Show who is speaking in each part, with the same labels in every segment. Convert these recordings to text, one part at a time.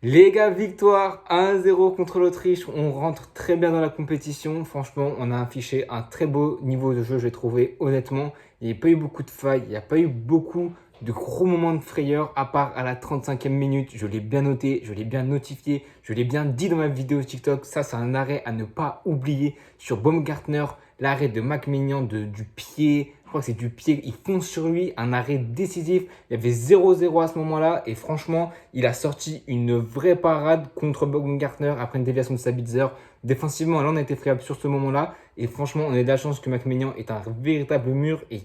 Speaker 1: Les gars, victoire 1-0 contre l'Autriche. On rentre très bien dans la compétition. Franchement, on a affiché un très beau niveau de jeu, j'ai trouvé. Honnêtement, il n'y a pas eu beaucoup de failles, il n'y a pas eu beaucoup de gros moments de frayeur, à part à la 35e minute. Je l'ai bien noté, je l'ai bien notifié, je l'ai bien dit dans ma vidéo TikTok. Ça, c'est un arrêt à ne pas oublier sur Baumgartner. L'arrêt de McMaignan du pied, je crois que c'est du pied, il fonce sur lui, un arrêt décisif. Il y avait 0-0 à ce moment-là et franchement, il a sorti une vraie parade contre Baumgartner après une déviation de Sabitzer. Défensivement, là, on a été friable sur ce moment-là et franchement, on a de la chance que McMaignan est un véritable mur et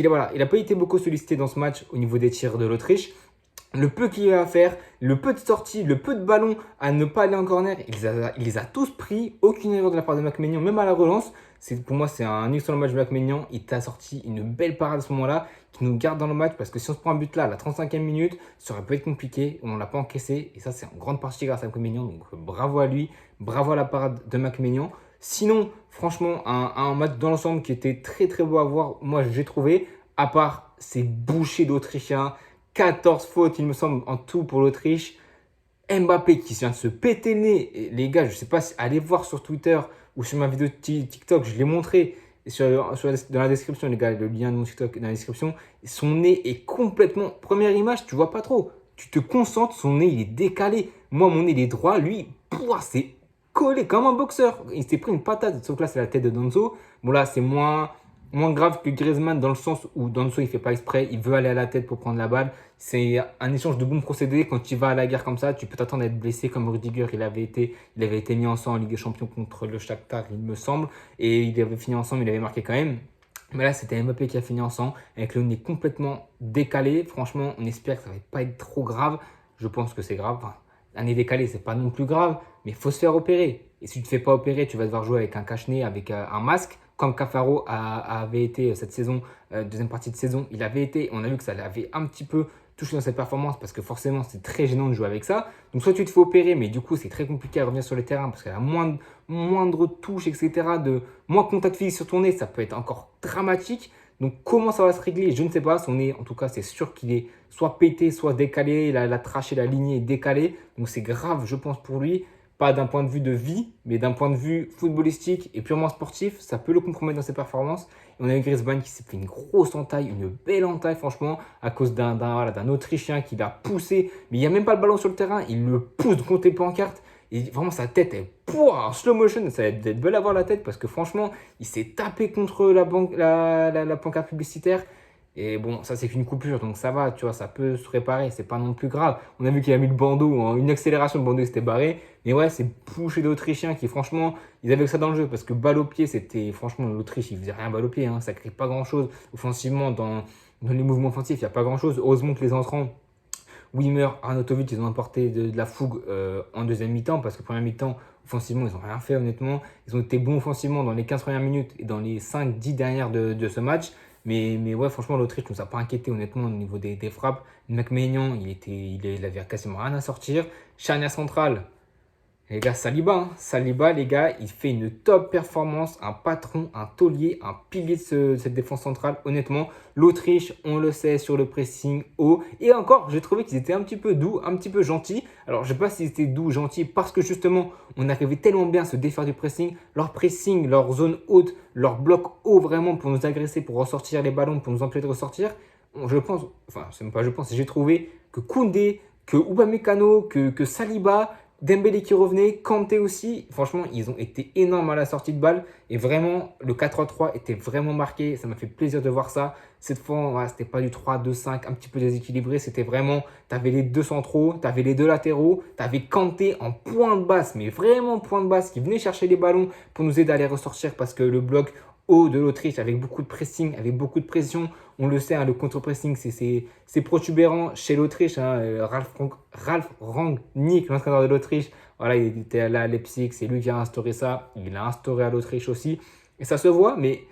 Speaker 1: voilà, il n'a pas été beaucoup sollicité dans ce match au niveau des tirs de l'Autriche. Le peu qu'il a à faire, le peu de sorties, le peu de ballons à ne pas aller en corner, il les a tous pris. Aucune erreur de la part de McMaignan, même à la relance. Pour moi, c'est un excellent match de McMaignan. Il t'a sorti une belle parade à ce moment-là qui nous garde dans le match parce que si on se prend un but là, à la 35e minute, ça aurait pu être compliqué. On ne l'a pas encaissé et ça, c'est en grande partie grâce à McMaignan. Donc bravo à lui, bravo à la parade de McMaignan. Sinon, franchement, un match dans l'ensemble qui était très très beau à voir, moi j'ai trouvé, à part ces bouchées d'Autrichiens. 14 fautes, il me semble, en tout pour l'Autriche. Mbappé qui vient de se péter le nez. Et les gars, je ne sais pas si allez voir sur Twitter ou sur ma vidéo TikTok, je l'ai montré dans la description, les gars, le lien de mon TikTok est dans la description. Son nez est complètement. Première image, tu vois pas trop. Tu te concentres, son nez il est décalé. Moi, mon nez il est droit, lui, c'est collé comme un boxeur. Il s'est pris une patate, sauf que là, c'est la tête de Danso. Bon, là, c'est moins grave que Griezmann dans le sens où Danso il fait pas exprès, il veut aller à la tête pour prendre la balle. C'est un échange de bons procédés. Quand tu vas à la guerre comme ça, tu peux t'attendre à être blessé comme Rudiger. Il avait été mis en sang en Ligue des Champions contre le Shakhtar, il me semble, et il avait fini en sang, mais il avait marqué quand même. Mais là, c'était Mbappé qui a fini en sang avec le nez complètement décalé. Franchement, on espère que ça va pas être trop grave. Je pense que c'est grave. Enfin, un nez décalé, c'est pas non plus grave, mais il faut se faire opérer. Et si tu ne te fais pas opérer, tu vas devoir jouer avec un cache-nez, avec un masque comme Cafaro avait été cette saison, deuxième partie de saison, il avait été, on a vu que ça l'avait un petit peu touché dans ses performances parce que forcément c'est très gênant de jouer avec ça. Donc soit tu te fais opérer, mais du coup c'est très compliqué à revenir sur le terrain parce qu'il y a moindre touche, etc., de moins contact physique sur ton nez, ça peut être encore dramatique. Donc comment ça va se régler, je ne sais pas. Son nez, en tout cas, c'est sûr qu'il est soit pété, soit décalé. La trachée, la lignée est décalée. Donc c'est grave, je pense, pour lui. Pas d'un point de vue de vie, mais d'un point de vue footballistique et purement sportif, ça peut le compromettre dans ses performances. Et on a eu Griezmann qui s'est fait une grosse entaille, une belle entaille franchement, à cause d'un Autrichien qui l'a poussé. Mais il n'y a même pas le ballon sur le terrain, il le pousse contre les pancartes. Et vraiment sa tête, elle en slow motion, ça va être belle à voir la tête parce que franchement, il s'est tapé contre la pancarte publicitaire. Et bon, ça c'est qu'une coupure, donc ça va, tu vois, ça peut se réparer, c'est pas non plus grave. On a vu qu'il a mis le bandeau, une accélération, le bandeau s'était barré. Mais ouais, c'est bouché d'Autrichiens qui, franchement, ils avaient que ça dans le jeu. Parce que balle au pied, c'était, franchement, l'Autriche, ils faisaient rien balle au pied, hein, ça crée pas grand chose. Offensivement, dans les mouvements offensifs, il n'y a pas grand chose. Heureusement que les entrants, Wimmer, Arnautovic, ils ont apporté de la fougue en deuxième mi-temps. Parce que première mi-temps, offensivement, ils n'ont rien fait, honnêtement. Ils ont été bons offensivement dans les 15 premières minutes et dans les 5-10 dernières de ce match. Mais ouais, franchement, l'Autriche ne nous a pas inquiété, honnêtement, au niveau des frappes. McMaignan, il avait quasiment rien à sortir. Charnière centrale, les gars, Saliba, les gars, il fait une top performance, un patron, un taulier, un pilier de cette défense centrale. Honnêtement, l'Autriche, on le sait, sur le pressing haut. Et encore, j'ai trouvé qu'ils étaient un petit peu doux, un petit peu gentils. Alors, je ne sais pas s'ils étaient doux, gentils, parce que justement, on arrivait tellement bien à se défaire du pressing. Leur pressing, leur zone haute, leur bloc haut vraiment pour nous agresser, pour ressortir les ballons, pour nous empêcher de ressortir. Je pense, enfin, c'est même pas je pense, j'ai trouvé que Koundé, que Upamecano, que Saliba, Dembélé qui revenait, Kanté aussi, franchement, ils ont été énormes à la sortie de balle. Et vraiment, le 4-3-3 était vraiment marqué. Ça m'a fait plaisir de voir ça. Cette fois, ouais, c'était pas du 3-2-5, un petit peu déséquilibré. C'était vraiment, tu avais les deux centraux, tu avais les deux latéraux, tu avais Kanté en point de basse, mais vraiment point de basse, qui venait chercher les ballons pour nous aider à les ressortir parce que le bloc haut de l'Autriche avec beaucoup de pressing, avec beaucoup de pression. On le sait, hein, le contre-pressing, c'est protubérant chez l'Autriche. Hein. Ralf Rangnick, l'entraîneur de l'Autriche, voilà, il était là à Leipzig, c'est lui qui a instauré ça. Il l'a instauré à l'Autriche aussi. Et ça se voit, mais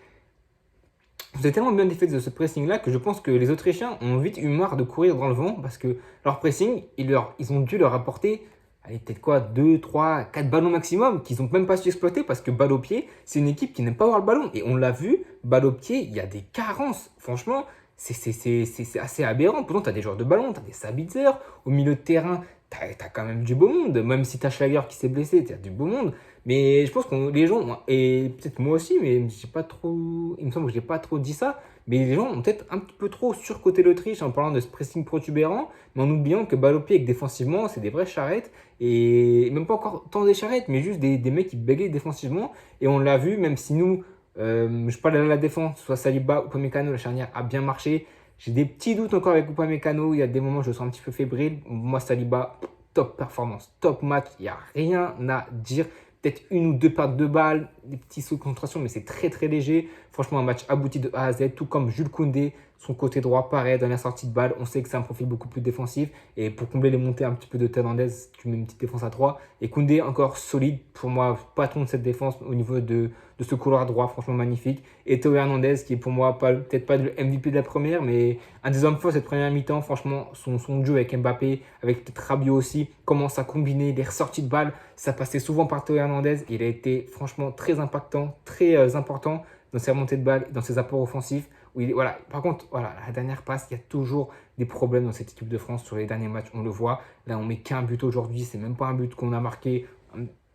Speaker 1: vous êtes tellement bien défait de ce pressing-là que je pense que les Autrichiens ont vite eu marre de courir dans le vent parce que leur pressing, ils ont dû leur apporter allez, peut-être quoi, 2, 3, 4 ballons maximum qu'ils n'ont même pas su exploiter parce que balle au pied, c'est une équipe qui n'aime pas avoir le ballon. Et on l'a vu, balle au pied, il y a des carences. Franchement, c'est assez aberrant. Pourtant, tu as des joueurs de ballon, tu as des Sabitzer. Au milieu de terrain, t'as quand même du beau monde. Même si t'as Schlager qui s'est blessé, t'as du beau monde. Mais je pense que les gens, et peut-être moi aussi, mais j'ai pas trop, il me semble que j'ai pas trop dit ça, mais les gens ont peut-être un petit peu trop surcoté l'Autriche en parlant de ce pressing protubérant, mais en oubliant que balle au pied, défensivement, c'est des vraies charrettes, et même pas encore tant des charrettes, mais juste des mecs qui bégayent défensivement, et on l'a vu, même si nous, je parle de la défense, soit Saliba ou Upamecano, la charnière a bien marché. J'ai des petits doutes encore avec Upamecano, il y a des moments où je me sens un petit peu fébrile. Moi, Saliba, top performance, top match, il n'y a rien à dire. Peut-être une ou deux pertes de balles, des petits sauts de concentration, mais c'est très très léger. Franchement, un match abouti de A à Z, tout comme Jules Koundé, son côté droit, pareil, dans la sortie de balle. On sait que c'est un profil beaucoup plus défensif. Et pour combler les montées un petit peu de Hernandez, tu mets une petite défense à 3. Et Koundé, encore solide, pour moi, patron de cette défense au niveau de ce couloir droit, franchement magnifique. Et Théo Hernandez, qui est pour moi peut-être pas le MVP de la première, mais un des hommes forts cette première mi-temps. Franchement, son jeu avec Mbappé, avec peut-être Rabiot aussi, commence à combiner les ressorties de balles. Ça passait souvent par Théo Hernandez. Il a été franchement très impactant, très important dans ses remontées de balles, dans ses apports offensifs. Voilà. Par contre, voilà, la dernière passe, il y a toujours des problèmes dans cette équipe de France sur les derniers matchs. On le voit. Là, on met qu'un but aujourd'hui. C'est même pas un but qu'on a marqué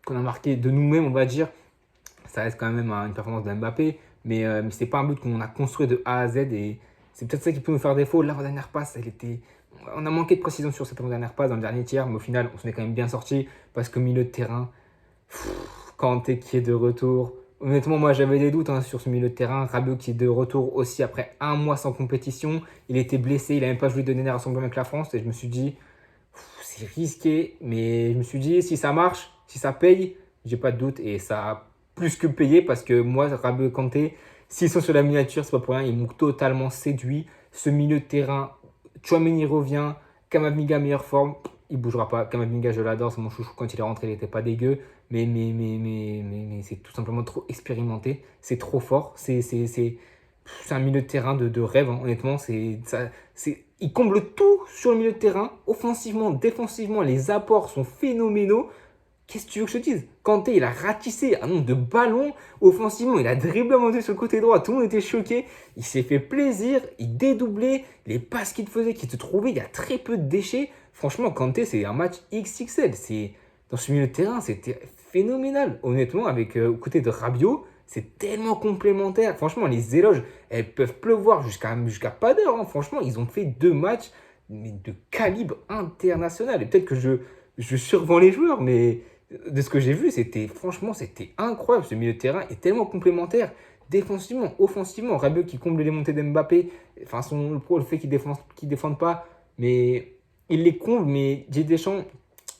Speaker 1: de nous-mêmes, on va dire. Ça reste quand même une performance de Mbappé, mais ce n'est pas un but qu'on a construit de A à Z et c'est peut-être ça qui peut nous faire défaut. L'avant-dernière passe, on a manqué de précision sur cette avant-dernière passe dans le dernier tiers, mais au final, on s'en est quand même bien sorti parce qu'au milieu de terrain, Kanté qui est de retour. Honnêtement, moi j'avais des doutes sur ce milieu de terrain. Rabiot qui est de retour aussi après un mois sans compétition. Il était blessé, il n'a même pas joué de dernier rassemblement avec la France et je me suis dit, c'est risqué, mais je me suis dit, si ça marche, si ça paye, j'ai pas de doute et ça a plus que payé parce que moi, Rabiot et Kanté, s'ils sont sur la miniature, c'est pas pour rien, ils m'ont totalement séduit. Ce milieu de terrain, Tchouaméni revient, Kamavinga meilleure forme, il bougera pas. Kamavinga, je l'adore, c'est mon chouchou. Quand il est rentré, il n'était pas dégueu, mais c'est tout simplement trop expérimenté, c'est trop fort, c'est un milieu de terrain de rêve, hein. Honnêtement, il comble tout sur le milieu de terrain, offensivement, défensivement, les apports sont phénoménaux. Qu'est-ce que tu veux que je te dise? Kanté, il a ratissé un nombre de ballons offensivement, il a dribblé à monter sur le côté droit, tout le monde était choqué, il s'est fait plaisir, il dédoublait, les passes qu'il faisait, qu'il te trouvait, il y a très peu de déchets. Franchement, Kanté, c'est un match XXL. Dans ce milieu de terrain, c'était phénoménal. Honnêtement, avec aux côtés de Rabiot, c'est tellement complémentaire. Franchement, les éloges, elles peuvent pleuvoir jusqu'à pas d'heure, hein. Franchement, ils ont fait deux matchs mais de calibre international. Et peut-être que je survends les joueurs, mais de ce que j'ai vu, franchement, c'était incroyable. Ce milieu de terrain est tellement complémentaire. Défensivement, offensivement, Rabiot qui comble les montées d'Mbappé. Enfin, le fait qu'il ne défende pas, mais il les comble. Mais Didier Deschamps,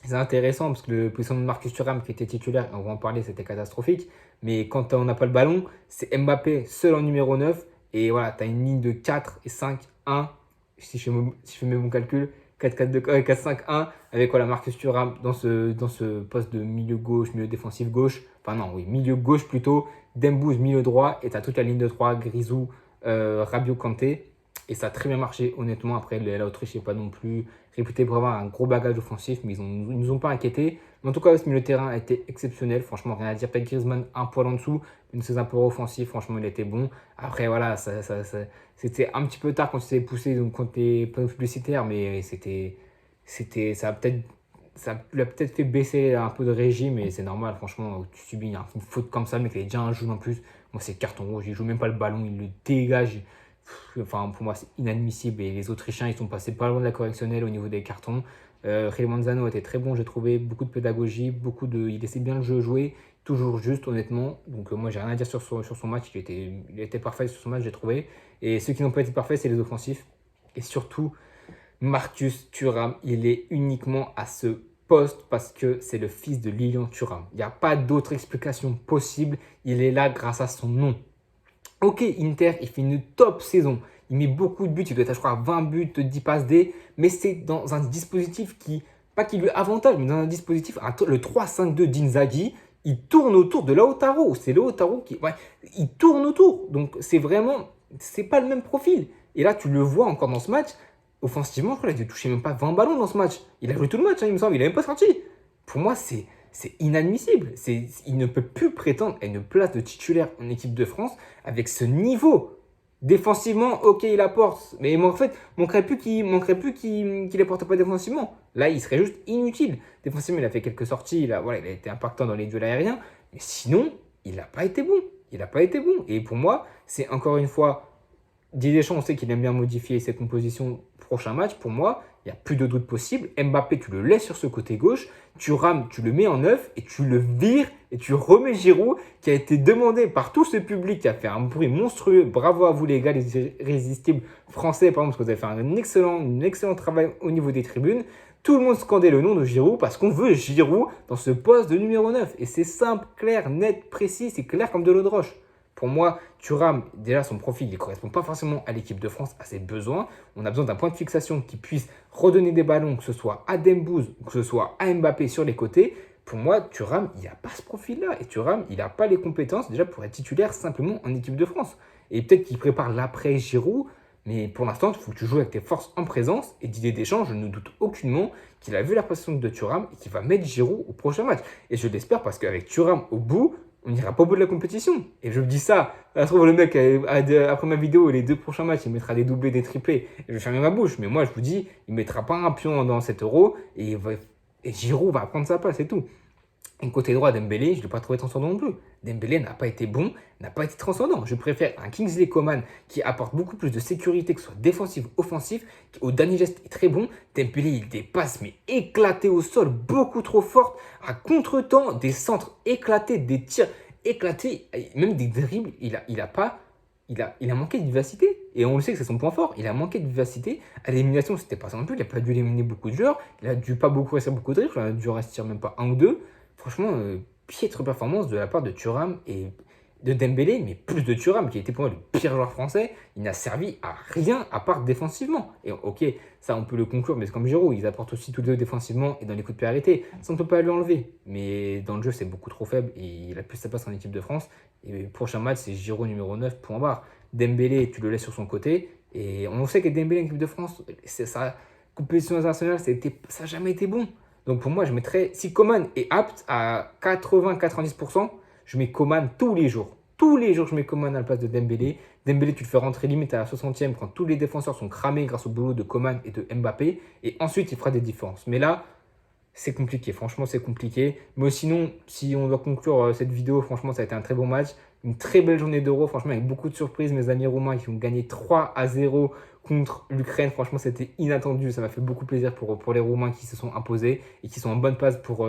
Speaker 1: c'est intéressant parce que le position de Marcus Thuram qui était titulaire, on va en parler, c'était catastrophique. Mais quand on n'a pas le ballon, c'est Mbappé seul en numéro 9. Et voilà, tu as une ligne de 4 et 5, 1. Si je fais mes bons calculs, 4-4-2, 4-5-1 avec voilà, Marcus Thuram dans ce poste de milieu gauche, milieu défensif gauche. Enfin non, oui, milieu gauche plutôt. Dembouz, milieu droit. Et tu as toute la ligne de 3, Grisou, Rabiot, Kanté. Et ça a très bien marché, honnêtement. Après, l'Autriche n'est pas non plus réputée pour avoir un gros bagage offensif, mais ils ne nous ont pas inquiétés. Mais en tout cas, ce milieu de terrain a été exceptionnel. Franchement, rien à dire. Peut-être Griezmann un poil en dessous, mais de ses apports offensifs, franchement, il était bon. Après, voilà, c'était un petit peu tard quand il s'est poussé donc, contre les panneaux publicitaires, mais ça lui a peut-être fait baisser un peu de régime, et c'est normal, franchement, tu subis une faute comme ça, le mec il est déjà un jaune en plus. Moi, c'est carton rouge, il joue même pas le ballon, il le dégage. Enfin, pour moi, c'est inadmissible. Et les Autrichiens, ils sont passés pas loin de la correctionnelle au niveau des cartons. Ray Manzano était très bon, j'ai trouvé. Beaucoup de pédagogie, il essaie bien le jeu jouer, toujours juste, honnêtement. Donc, moi, j'ai rien à dire sur son match. Il était parfait sur son match, j'ai trouvé. Et ceux qui n'ont pas été parfaits, c'est les offensifs. Et surtout, Marcus Thuram, il est uniquement à ce poste parce que c'est le fils de Lilian Thuram. Il n'y a pas d'autre explication possible. Il est là grâce à son nom. Ok, Inter, il fait une top saison. Il met beaucoup de buts. Il doit être, je crois, à 20 buts, 10 passes D. Mais c'est dans un dispositif pas qui lui avantage, mais dans un dispositif, le 3-5-2 d'Inzaghi, il tourne autour de Lautaro. C'est Lautaro il tourne autour. Donc, c'est pas le même profil. Et là, tu le vois encore dans ce match. Offensivement, je crois qu'il a touché même pas 20 ballons dans ce match. Il a joué tout le match, hein, il me semble. Il n'a même pas sorti. Pour moi, c'est inadmissible. Il ne peut plus prétendre à une place de titulaire en équipe de France avec ce niveau. Défensivement, ok, il apporte. Mais en fait, manquerait plus qu'il apporte pas défensivement. Là, il serait juste inutile. Défensivement, il a fait quelques sorties, il a été impactant dans les duels aériens, mais sinon, il n'a pas été bon. Il n'a pas été bon. Et pour moi, c'est encore une fois, Didier Deschamps, on sait qu'il aime bien modifier ses compositions prochain match. Pour moi, il n'y a plus de doute possible. Mbappé, tu le laisses sur ce côté gauche, tu rames, tu le mets en neuf et tu le vires et tu remets Giroud qui a été demandé par tout ce public qui a fait un bruit monstrueux. Bravo à vous les gars, les irrésistibles français, par exemple, parce que vous avez fait un excellent travail au niveau des tribunes. Tout le monde scandait le nom de Giroud parce qu'on veut Giroud dans ce poste de numéro 9. Et c'est simple, clair, net, précis, c'est clair comme de l'eau de roche. Pour moi, Thuram, déjà son profil, il ne correspond pas forcément à l'équipe de France, à ses besoins. On a besoin d'un point de fixation qui puisse redonner des ballons, que ce soit à Dembouz, que ce soit à Mbappé sur les côtés. Pour moi, Thuram, il n'y a pas ce profil-là. Et Thuram, il n'a pas les compétences déjà pour être titulaire simplement en équipe de France. Et peut-être qu'il prépare l'après Giroud, mais pour l'instant, il faut que tu joues avec tes forces en présence. Et Didier Deschamps, je ne doute aucunement qu'il a vu la prestation de Thuram et qu'il va mettre Giroud au prochain match. Et je l'espère parce qu'avec Thuram au bout, on n'ira pas au bout de la compétition. Et je me dis ça. Ça se trouve, le mec, après ma vidéo, les 2 prochains matchs, il mettra des doublés, des triplés. Et je vais fermer ma bouche. Mais moi, je vous dis, il ne mettra pas un pion dans cet euro. Et Giroud va prendre sa place, c'est tout. Et côté droit, Dembélé, je ne l'ai pas trouvé transcendant non plus. Dembélé n'a pas été bon, n'a pas été transcendant. Je préfère un Kingsley Coman qui apporte beaucoup plus de sécurité, que ce soit défensif, offensif, qui au dernier geste est très bon. Dembélé, il dépasse, mais éclaté au sol, beaucoup trop fort, à contre-temps, des centres éclatés, des tirs éclatés, même des dribbles. Il a manqué de vivacité. Et on le sait que c'est son point fort. Il a manqué de vivacité. À l'élimination, c'était pas ça non plus. Il n'a pas dû éliminer beaucoup de joueurs. Il a dû pas beaucoup rester beaucoup de dribbles. Il a dû rester même pas un ou deux. Franchement, piètre performance de la part de Thuram et de Dembélé, mais plus de Thuram, qui était pour moi le pire joueur français. Il n'a servi à rien à part défensivement. Et ok, ça on peut le conclure, mais c'est comme Giroud, ils apportent aussi tous les deux défensivement et dans les coups de pied arrêtés. Ça on ne peut pas lui enlever. Mais dans le jeu, c'est beaucoup trop faible et il a plus sa place en équipe de France. Et le prochain match, c'est Giroud numéro 9, point barre. Dembélé, tu le laisses sur son côté. Et on sait que Dembélé en équipe de France, sa compétition internationale, ça n'a jamais été bon. Donc pour moi, je mettrais, si Coman est apte à 80-90%, je mets Coman tous les jours. Tous les jours, je mets Coman à la place de Dembélé. Dembélé, tu le fais rentrer limite à la 60e quand tous les défenseurs sont cramés grâce au boulot de Coman et de Mbappé. Et ensuite, il fera des différences. Mais là, c'est compliqué. Franchement, c'est compliqué. Mais sinon, si on doit conclure cette vidéo, franchement, ça a été un très bon match. Une très belle journée d'Euro, franchement, avec beaucoup de surprises. Mes amis roumains qui ont gagné 3-0 contre l'Ukraine. Franchement, c'était inattendu. Ça m'a fait beaucoup plaisir pour les Roumains qui se sont imposés et qui sont en bonne passe pour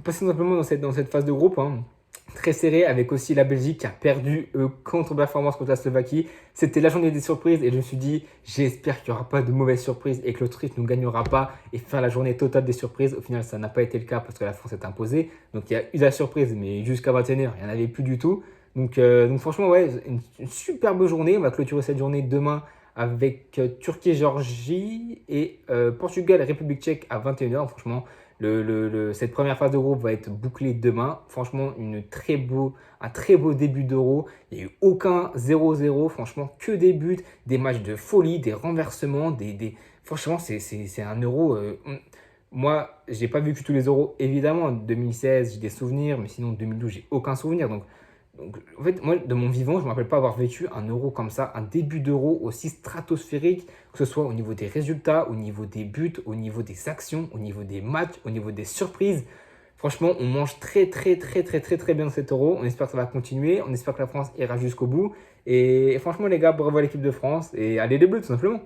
Speaker 1: passer simplement dans cette phase de groupe. Hein. Très serré, avec aussi la Belgique qui a perdu contre-performance contre la Slovaquie. C'était la journée des surprises et je me suis dit, j'espère qu'il n'y aura pas de mauvaises surprises et que l'Autriche ne gagnera pas et faire la journée totale des surprises. Au final, ça n'a pas été le cas parce que la France est imposée. Donc il y a eu la surprise, mais jusqu'à 21h, il n'y en avait plus du tout. Donc franchement, ouais, une superbe journée. On va clôturer cette journée demain avec Turquie-Géorgie et Portugal-République tchèque à 21h. Franchement, cette première phase de groupe va être bouclée demain. Franchement, un très beau début d'Euro. Il n'y a eu aucun 0-0. Franchement, que des buts, des matchs de folie, des renversements. Franchement, c'est un Euro. Moi, je n'ai pas vécu tous les Euros. Évidemment, 2016, j'ai des souvenirs, mais sinon, 2012, j'ai aucun souvenir. Donc, en fait, moi, de mon vivant, je ne me rappelle pas avoir vécu un Euro comme ça, un début d'Euro aussi stratosphérique, que ce soit au niveau des résultats, au niveau des buts, au niveau des actions, au niveau des matchs, au niveau des surprises. Franchement, on mange très bien dans cet Euro. On espère que ça va continuer. On espère que la France ira jusqu'au bout. Et franchement, les gars, bravo à l'équipe de France. Et allez les Bleus, tout simplement.